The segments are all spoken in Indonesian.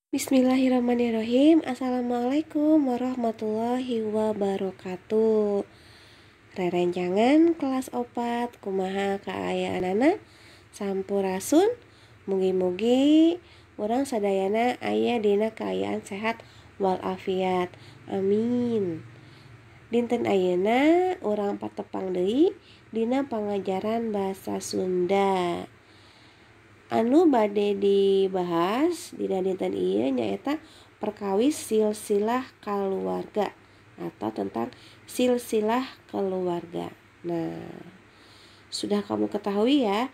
Bismillahirrahmanirrahim. Assalamualaikum warahmatullahi wabarakatuh. Rerencangan kelas opat kumaha kaayaanana sampurasun. Mugi-mugi urang sadayana aya dina kaayaan sehat walafiat. Amin. Dinten ayeuna urang patepang deui dina pangajaran basa Sunda. Anu bade dibahas dina dinten ieu nyaeta perkawis silsilah kaluarga atau tentang silsilah keluarga. Nah, sudah kamu ketahui ya,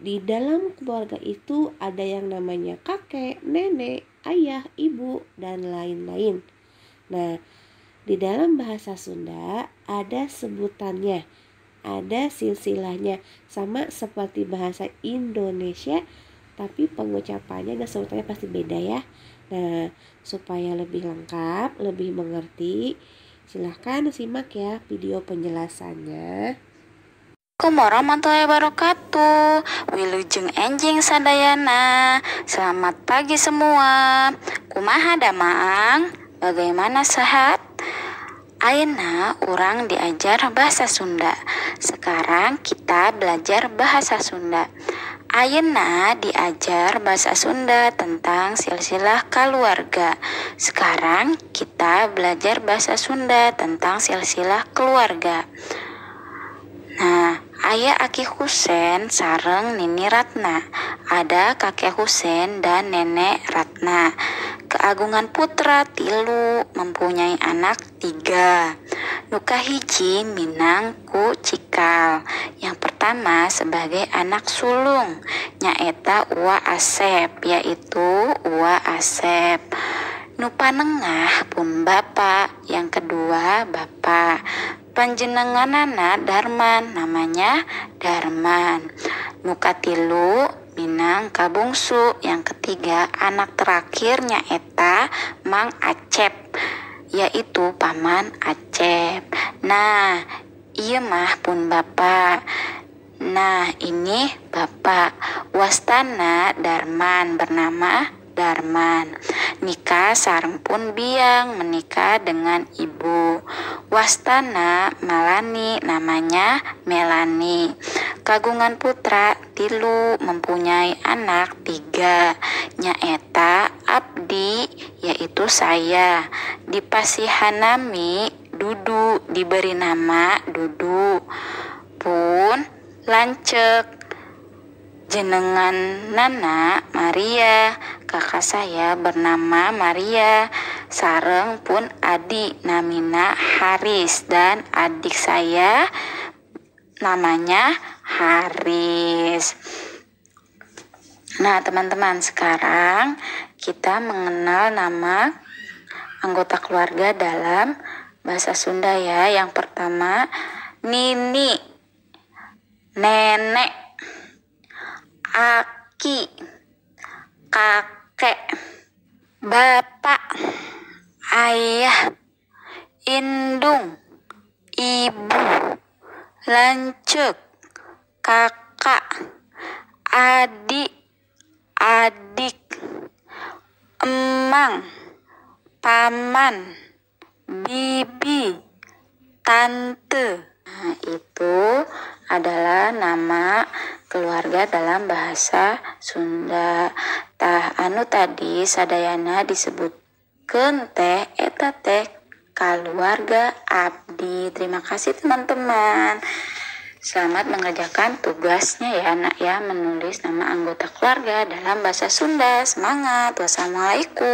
di dalam keluarga itu ada yang namanya kakek, nenek, ayah, ibu, dan lain-lain. Nah, di dalam bahasa Sunda ada sebutannya, ada silsilahnya, sama seperti bahasa Indonesia, tapi pengucapannya dan sebutannya pasti beda ya. Nah, supaya lebih lengkap, lebih mengerti, silahkan simak ya video penjelasannya. Assalamualaikum warahmatullahi wabarakatuh. Wilujeng enjing sadayana. Selamat pagi semua. Kumaha damang? Bagaimana sehat? Ayeuna urang diajar bahasa Sunda. Sekarang kita belajar bahasa Sunda. Ayeuna diajar bahasa Sunda tentang silsilah keluarga. Sekarang kita belajar bahasa Sunda tentang silsilah keluarga. Nah, aya Aki Husen sareng Nini Ratna. Ada kakek Husen dan nenek Ratna. Keagungan putra 3, mempunyai anak 3. Nuka hiji minang ku cikal. Yang pertama sebagai anak sulung, nyaeta Uwa Asep, yaitu Uwa Asep. Nu panengah pun bapak, yang kedua bapak. Panjenenganana Darman, namanya Darman. Nu katilu minang kabungsu, yang ketiga anak terakhir nyaeta Mang Acep, yaitu paman Acep. Nah, ieu mah pun bapak. Nah, ini bapak. Wastana Darman, bernama Darman. Nikah sareng pun biang, menikah dengan ibu. Wastana Malani, namanya Melani. Kagungan putra 3, mempunyai anak 3, nyaeta Abdi, yaitu saya. Dipasihanami Dudu, diberi nama Dudu. Pun lancek. Jenengan Nana Maria, kakak saya bernama Maria. Sareng pun adik namina Haris, dan adik saya namanya Haris. Nah, teman-teman, sekarang kita mengenal nama anggota keluarga dalam bahasa Sunda ya. Yang pertama Nini, nenek, Aki, kakek, bapak, ayah, indung, ibu, lancek, kakak, adik, emang, paman, bibi, tante. Nah, itu adalah nama keluarga dalam bahasa Sunda. Tah anu tadi sadayana disebutkeun teh eta teh keluarga abdi. Terima kasih teman-teman. Selamat mengerjakan tugasnya ya nak ya, menulis nama anggota keluarga dalam bahasa Sunda. Semangat. Wassalamualaikum.